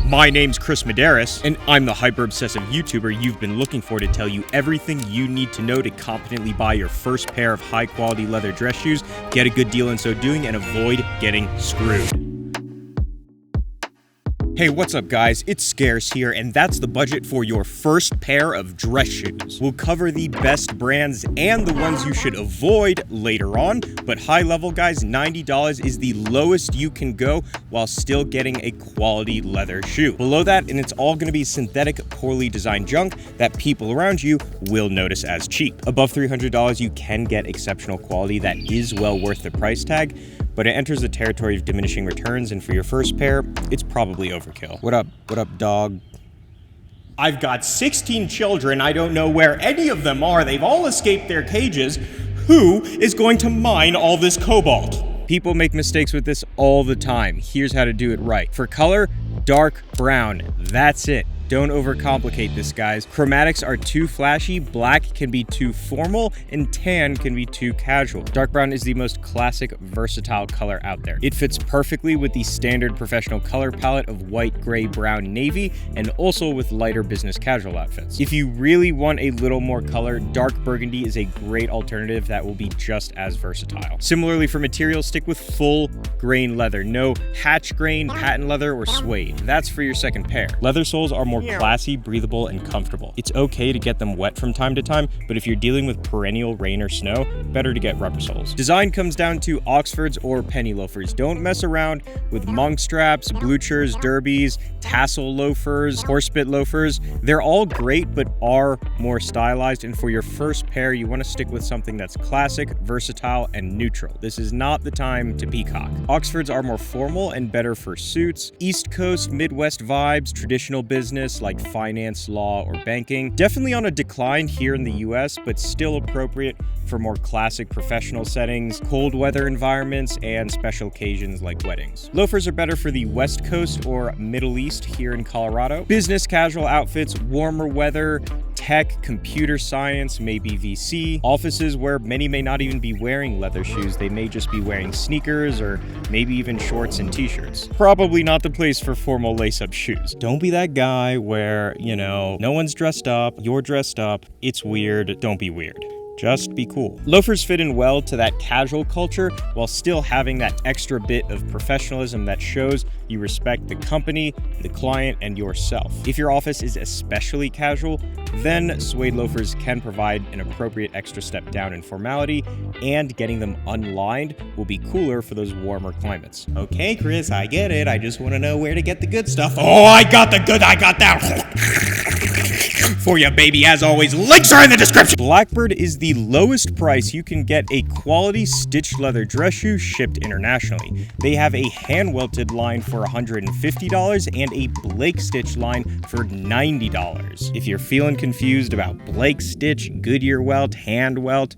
My name's Chris Madaras, and I'm the hyper-obsessive YouTuber you've been looking for to tell you everything you need to know to competently buy your first pair of high-quality leather dress shoes, get a good deal in so doing, and avoid getting screwed. Hey, what's up guys? It's Scarce here, and that's the budget for your first pair of dress shoes. We'll cover the best brands and the ones you should avoid later on, but high level guys, $90 is the lowest you can go while still getting a quality leather shoe. Below that, and it's all gonna be synthetic, poorly designed junk that people around you will notice as cheap. Above $300, you can get exceptional quality that is well worth the price tag, but it enters the territory of diminishing returns, and for your first pair, it's probably overkill. What up, dog? I've got 16 children. I don't know where any of them are. They've all escaped their cages. Who is going to mine all this cobalt? People make mistakes with this all the time. Here's how to do it right. For color, dark brown. That's it. Don't overcomplicate this, guys. Chromatics are too flashy, black can be too formal, and tan can be too casual. Dark brown is the most classic, versatile color out there. It fits perfectly with the standard professional color palette of white, gray, brown, navy, and also with lighter business casual outfits. If you really want a little more color, dark burgundy is a great alternative that will be just as versatile. Similarly, for materials, stick with full grain leather. No hatch grain, patent leather, or suede. That's for your second pair. Leather soles are more classy, breathable, and comfortable. It's okay to get them wet from time to time, but if you're dealing with perennial rain or snow, better to get rubber soles. Design comes down to Oxfords or penny loafers. Don't mess around with monk straps, bluchers, derbies, tassel loafers, horsebit loafers. They're all great, but are more stylized, and for your first pair, you want to stick with something that's classic, versatile, and neutral. This is not the time to peacock. Oxfords are more formal and better for suits. East Coast, Midwest vibes, traditional business, like finance, law, or banking. Definitely on a decline here in the US, but still appropriate for more classic professional settings, cold weather environments, and special occasions like weddings. Loafers are better for the West Coast or Middle East here in Colorado. Business casual outfits, warmer weather, tech, computer science, maybe VC. Offices where many may not even be wearing leather shoes, they may just be wearing sneakers or maybe even shorts and t-shirts. Probably not the place for formal lace-up shoes. Don't be that guy where, no one's dressed up, you're dressed up, it's weird, don't be weird. Just be cool. Loafers fit in well to that casual culture while still having that extra bit of professionalism that shows you respect the company, the client, and yourself. If your office is especially casual, then suede loafers can provide an appropriate extra step down in formality, and getting them unlined will be cooler for those warmer climates. Okay, Chris, I get it. I just want to know where to get the good stuff. Oh, I got that for you, baby. As always, links are in the description. Blackbird is the lowest price you can get a quality stitched leather dress shoe shipped internationally. They have a hand-welted line for $150 and a Blake Stitch line for $90. If you're feeling confused about Blake Stitch, Goodyear welt, hand welt,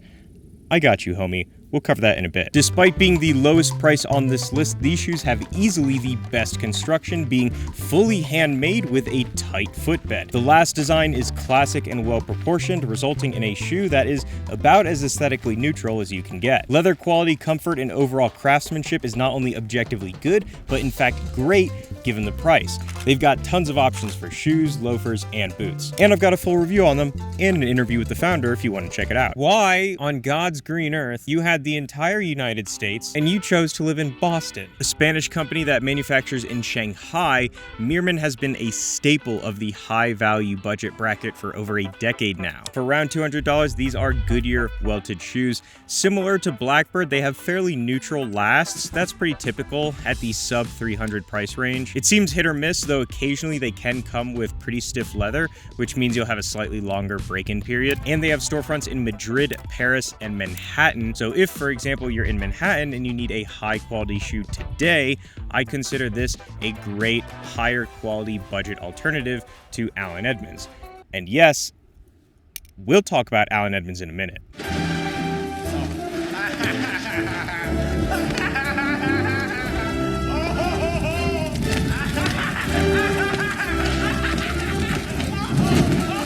I got you, homie. We'll cover that in a bit. Despite being the lowest price on this list, these shoes have easily the best construction, being fully handmade with a tight footbed. The last design is classic and well proportioned, resulting in a shoe that is about as aesthetically neutral as you can get. Leather quality, comfort, and overall craftsmanship is not only objectively good, but in fact great given the price. They've got tons of options for shoes, loafers, and boots. And I've got a full review on them and an interview with the founder if you want to check it out. Why on God's green earth you had the entire United States and you chose to live in Boston? A Spanish company that manufactures in Shanghai, Meerman has been a staple of the high-value budget bracket for over a decade now. For around $200, these are Goodyear welted shoes. Similar to Blackbird, they have fairly neutral lasts. That's pretty typical at the sub $300 price range. It seems hit or miss, though occasionally they can come with pretty stiff leather, which means you'll have a slightly longer break-in period. And they have storefronts in Madrid, Paris, and Manhattan. So if, for example, you're in Manhattan and you need a high-quality shoe today, I consider this a great, higher-quality budget alternative to Allen Edmonds. And yes, we'll talk about Allen Edmonds in a minute.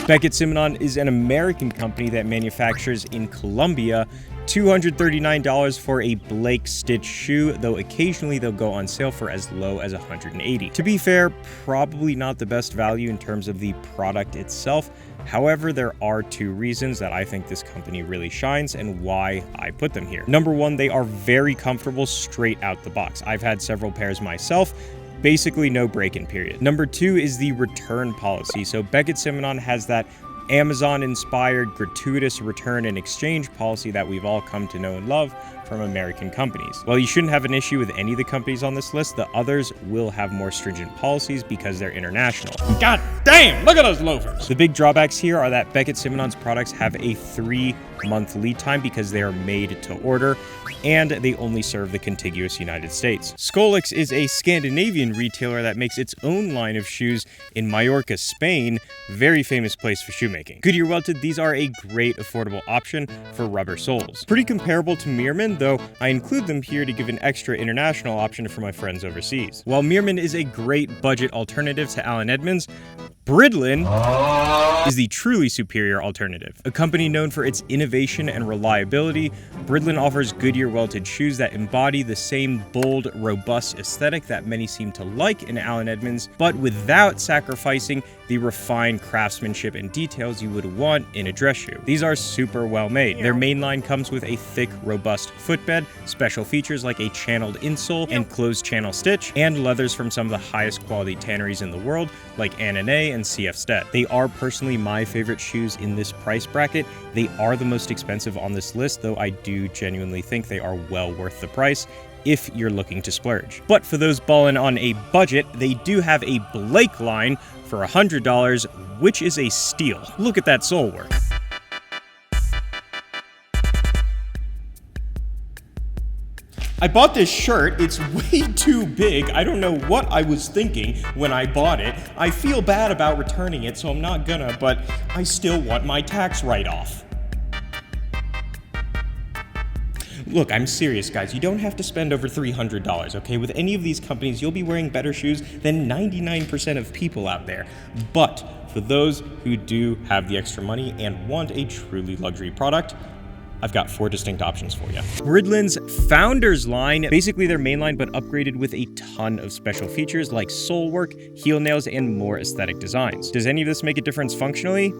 Beckett Simonon is an American company that manufactures in Colombia, $239 for a Blake Stitch shoe, though occasionally they'll go on sale for as low as $180. To be fair, probably not the best value in terms of the product itself. However, there are two reasons that I think this company really shines and why I put them here. Number one, they are very comfortable straight out the box. I've had several pairs myself. Basically no break-in period. Number two is the return policy. So Beckett Simonon has that Amazon-inspired gratuitous return and exchange policy that we've all come to know and love from American companies. While you shouldn't have an issue with any of the companies on this list, the others will have more stringent policies because they're international. God damn, look at those loafers! The big drawbacks here are that Beckett Simonon's products have a 3-month lead time because they are made to order, and they only serve the contiguous United States. Skolix is a Scandinavian retailer that makes its own line of shoes in Mallorca, Spain, very famous place for shoemaking. Goodyear welted, these are a great affordable option for rubber soles. Pretty comparable to Meerman, though I include them here to give an extra international option for my friends overseas. While Meerman is a great budget alternative to Allen Edmonds, Bridlin is the truly superior alternative. A company known for its innovation and reliability, Bridlin offers Goodyear welted shoes that embody the same bold, robust aesthetic that many seem to like in Allen Edmonds, but without sacrificing the refined craftsmanship and details you would want in a dress shoe. These are super well made. Their main line comes with a thick, robust footbed, special features like a channeled insole and closed channel stitch, and leathers from some of the highest quality tanneries in the world like Annonay and CF Stead. They are personally my favorite shoes in this price bracket. They are the most expensive on this list, though I do genuinely think they are well worth the price if you're looking to splurge. But for those ballin' on a budget, they do have a Blake line for $100, which is a steal. Look at that sole work. I bought this shirt, it's way too big. I don't know what I was thinking when I bought it. I feel bad about returning it, so I'm not gonna, but I still want my tax write-off. Look, I'm serious, guys. You don't have to spend over $300, okay? With any of these companies, you'll be wearing better shoes than 99% of people out there. But for those who do have the extra money and want a truly luxury product, I've got 4 distinct options for you. Bridlin's Founders line, basically their main line, but upgraded with a ton of special features like sole work, heel nails, and more aesthetic designs. Does any of this make a difference functionally?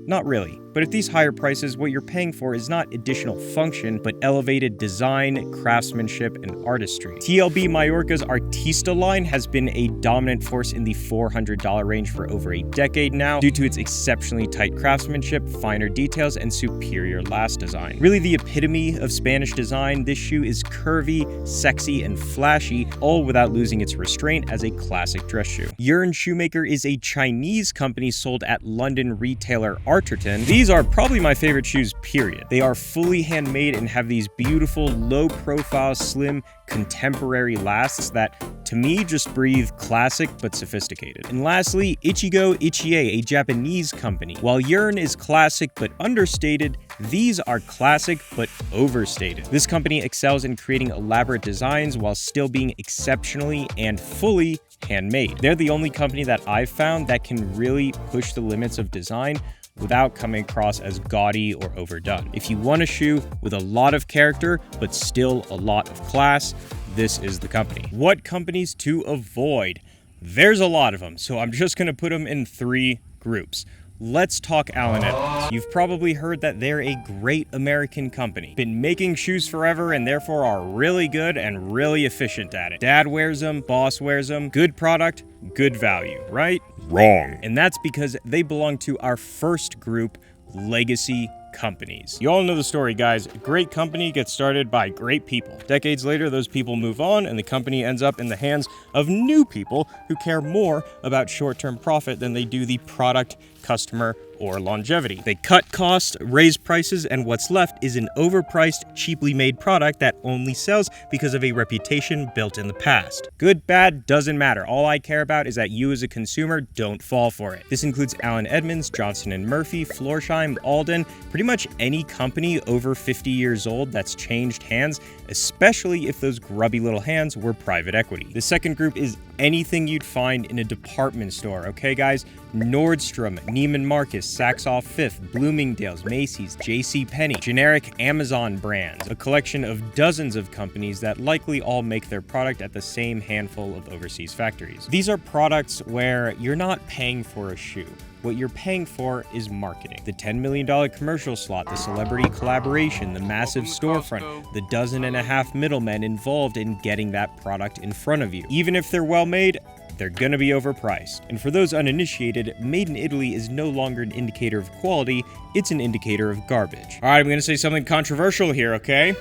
Not really. But at these higher prices, what you're paying for is not additional function, but elevated design, craftsmanship, and artistry. TLB Mallorca's Artista line has been a dominant force in the $400 range for over a decade now, due to its exceptionally tight craftsmanship, finer details, and superior last design. Really the epitome of Spanish design, this shoe is curvy, sexy, and flashy, all without losing its restraint as a classic dress shoe. Yearn Shoemaker is a Chinese company sold at London retailer Arterton. These are probably my favorite shoes, period. They are fully handmade and have these beautiful, low-profile, slim, contemporary lasts that, to me, just breathe classic but sophisticated. And lastly, Ichigo Ichie, a Japanese company. While Yearn is classic but understated, these are classic but overstated. This company excels in creating elaborate designs while still being exceptionally and fully handmade. They're the only company that I've found that can really push the limits of design without coming across as gaudy or overdone. If you want a shoe with a lot of character, but still a lot of class, this is the company. What companies to avoid? There's a lot of them, so I'm just gonna put them in 3 groups. Let's talk Allen Edmonds. You've probably heard that they're a great American company. Been making shoes forever and therefore are really good and really efficient at it. Dad wears them, boss wears them, good product, good value, right? Wrong. And that's because they belong to our first group, legacy companies. You all know the story, guys. A great company gets started by great people. Decades later, those people move on and the company ends up in the hands of new people who care more about short-term profit than they do the product, customer, or longevity. They cut costs, raise prices, and what's left is an overpriced, cheaply made product that only sells because of a reputation built in the past. Good, bad, doesn't matter. All I care about is that you as a consumer don't fall for it. This includes Allen Edmonds, Johnson & Murphy, Florsheim, Alden, pretty much any company over 50 years old that's changed hands, especially if those grubby little hands were private equity. The second group is anything you'd find in a department store, okay guys? Nordstrom, Neiman Marcus, Saks Off Fifth, Bloomingdale's, Macy's, JCPenney, generic Amazon brands, a collection of dozens of companies that likely all make their product at the same handful of overseas factories. These are products where you're not paying for a shoe. What you're paying for is marketing. The $10 million commercial slot, the celebrity collaboration, the massive storefront, the dozen and a half middlemen involved in getting that product in front of you. Even if they're well made, they're gonna be overpriced. And for those uninitiated, made in Italy is no longer an indicator of quality, it's an indicator of garbage. All right, I'm gonna say something controversial here, okay?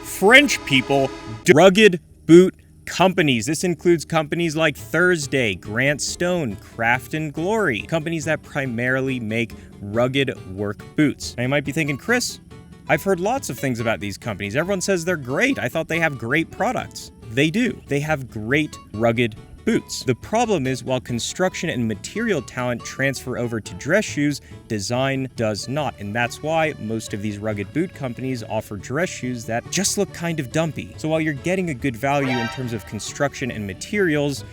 French people do rugged boot companies. This includes companies like Thursday, Grant Stone, Craft and Glory, companies that primarily make rugged work boots. Now you might be thinking, Chris, I've heard lots of things about these companies. Everyone says they're great. I thought they have great products. They do. They have great rugged boots. The problem is, while construction and material talent transfer over to dress shoes, design does not. And that's why most of these rugged boot companies offer dress shoes that just look kind of dumpy. So while you're getting a good value in terms of construction and materials,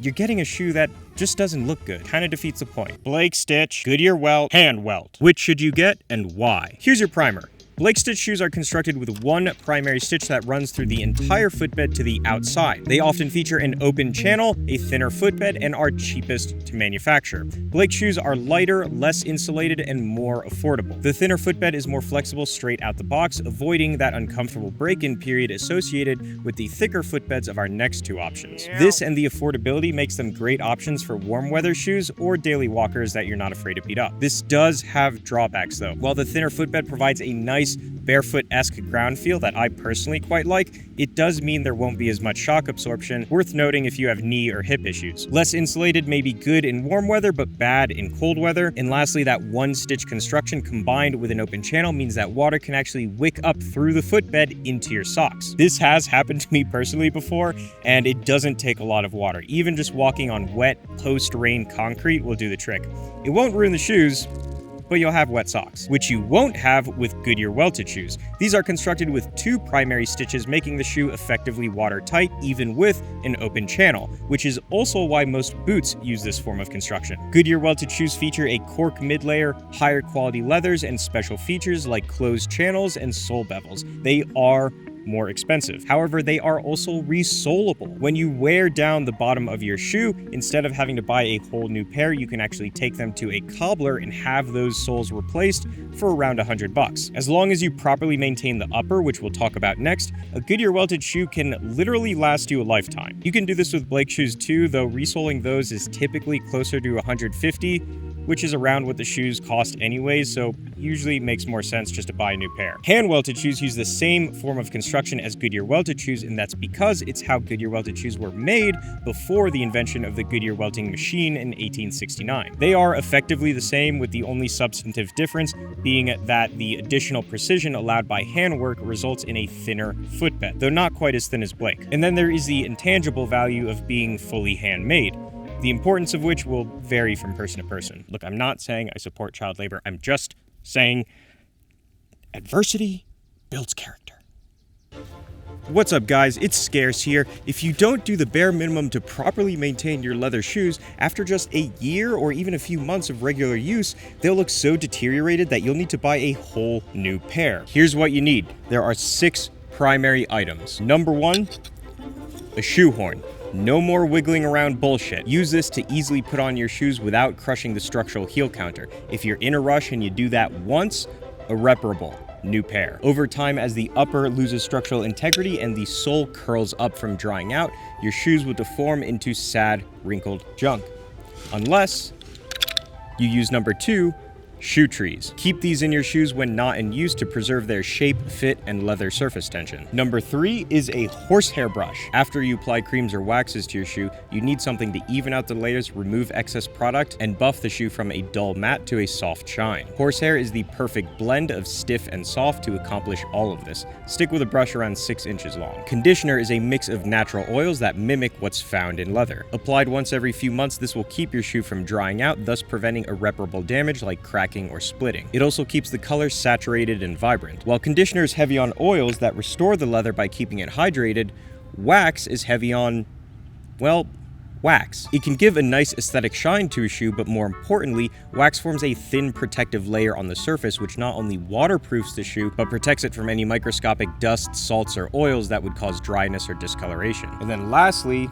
you're getting a shoe that just doesn't look good. Kind of defeats the point. Blake Stitch, Goodyear Welt, Hand Welt. Which should you get and why? Here's your primer. Blake Stitch shoes are constructed with one primary stitch that runs through the entire footbed to the outside. They often feature an open channel, a thinner footbed, and are cheapest to manufacture. Blake shoes are lighter, less insulated, and more affordable. The thinner footbed is more flexible straight out the box, avoiding that uncomfortable break-in period associated with the thicker footbeds of our next two options. This and the affordability makes them great options for warm weather shoes or daily walkers that you're not afraid to beat up. This does have drawbacks though. While the thinner footbed provides a nice barefoot-esque ground feel that I personally quite like, it does mean there won't be as much shock absorption, worth noting if you have knee or hip issues. Less insulated may be good in warm weather, but bad in cold weather. And lastly, that one-stitch construction combined with an open channel means that water can actually wick up through the footbed into your socks. This has happened to me personally before, and it doesn't take a lot of water. Even just walking on wet, post-rain concrete will do the trick. It won't ruin the shoes, but you'll have wet socks, which you won't have with Goodyear welted shoes. These are constructed with two primary stitches, making the shoe effectively watertight, even with an open channel, which is also why most boots use this form of construction. Goodyear welted shoes feature a cork mid-layer, higher quality leathers, and special features like closed channels and sole bevels. They are more expensive. However, they are also resolable. When you wear down the bottom of your shoe, instead of having to buy a whole new pair, you can actually take them to a cobbler and have those soles replaced for around $100. As long as you properly maintain the upper, which we'll talk about next, a Goodyear welted shoe can literally last you a lifetime. You can do this with Blake shoes too, though resoling those is typically closer to $150, which is around what the shoes cost anyways, so usually it makes more sense just to buy a new pair. Hand welted shoes use the same form of construction as Goodyear welted shoes, and that's because it's how Goodyear welted shoes were made before the invention of the Goodyear welting machine in 1869. They are effectively the same, with the only substantive difference being that the additional precision allowed by handwork results in a thinner footbed, though not quite as thin as Blake. And then there is the intangible value of being fully handmade, the importance of which will vary from person to person. Look, I'm not saying I support child labor. I'm just saying adversity builds character. What's up, guys? It's Scarce here. If you don't do the bare minimum to properly maintain your leather shoes, after just a year or even a few months of regular use, they'll look so deteriorated that you'll need to buy a whole new pair. Here's what you need. There are 6 primary items. Number 1, a shoe horn. No more wiggling around bullshit. Use this to easily put on your shoes without crushing the structural heel counter. If you're in a rush and you do that once, irreparable. New pair. Over time, as the upper loses structural integrity and the sole curls up from drying out, your shoes will deform into sad, wrinkled junk. Unless you use number 2, shoe trees. Keep these in your shoes when not in use to preserve their shape, fit, and leather surface tension. Number 3 is a horsehair brush. After you apply creams or waxes to your shoe, you need something to even out the layers, remove excess product, and buff the shoe from a dull matte to a soft shine. Horsehair is the perfect blend of stiff and soft to accomplish all of this. Stick with a brush around 6 inches long. Conditioner is a mix of natural oils that mimic what's found in leather. Applied once every few months, this will keep your shoe from drying out, thus preventing irreparable damage like cracking or splitting. It also keeps the color saturated and vibrant. While conditioner is heavy on oils that restore the leather by keeping it hydrated, wax is heavy on Well, wax. It can give a nice aesthetic shine to a shoe, but more importantly, wax forms a thin protective layer on the surface which not only waterproofs the shoe, but protects it from any microscopic dust, salts, or oils that would cause dryness or discoloration. And then lastly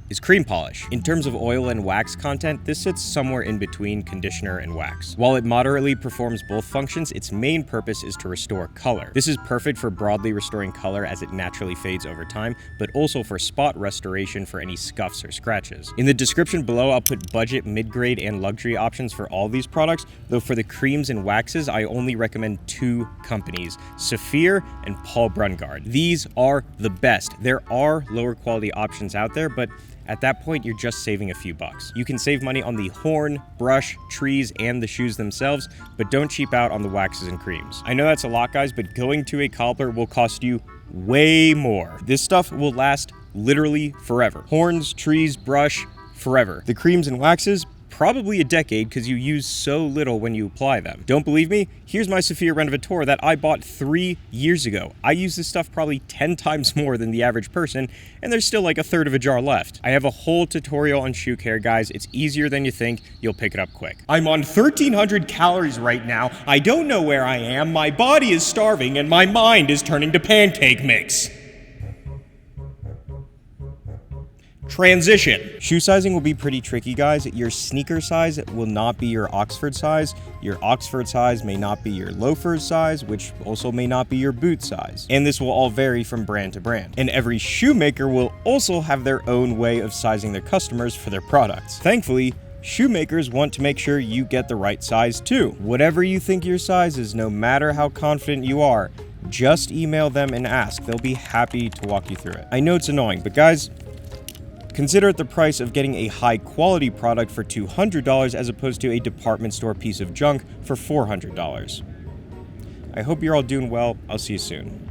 is cream polish. In terms of oil and wax content, this sits somewhere in between conditioner and wax. While it moderately performs both functions, its main purpose is to restore color. This is perfect for broadly restoring color as it naturally fades over time, but also for spot restoration for any scuffs or scratches. In the description below, I'll put budget, mid-grade, and luxury options for all these products, though for the creams and waxes, I only recommend 2 companies, Saphir and Paul Brungard. These are the best. There are lower quality options out there, but at that point, you're just saving a few bucks. You can save money on the horn, brush, trees, and the shoes themselves, but don't cheap out on the waxes and creams. I know that's a lot, guys, but going to a cobbler will cost you way more. This stuff will last literally forever. Horns, trees, brush, forever. The creams and waxes, probably a decade because you use so little when you apply them. Don't believe me? Here's my Saphir Renovator that I bought 3 years ago. I use this stuff probably 10 times more than the average person, and there's still like a third of a jar left. I have a whole tutorial on shoe care, guys. It's easier than you think. You'll pick it up quick. I'm on 1,300 calories right now. I don't know where I am. My body is starving, and my mind is turning to pancake mix. Transition. Shoe sizing will be pretty tricky, guys. Your sneaker size will not be your Oxford size. Your Oxford size may not be your loafer size, which also may not be your boot size. And this will all vary from brand to brand. And every shoemaker will also have their own way of sizing their customers for their products. Thankfully, shoemakers want to make sure you get the right size too. Whatever you think your size is, no matter how confident you are, just email them and ask. They'll be happy to walk you through it. I know it's annoying, but guys, consider it the price of getting a high-quality product for $200 as opposed to a department store piece of junk for $400. I hope you're all doing well. I'll see you soon.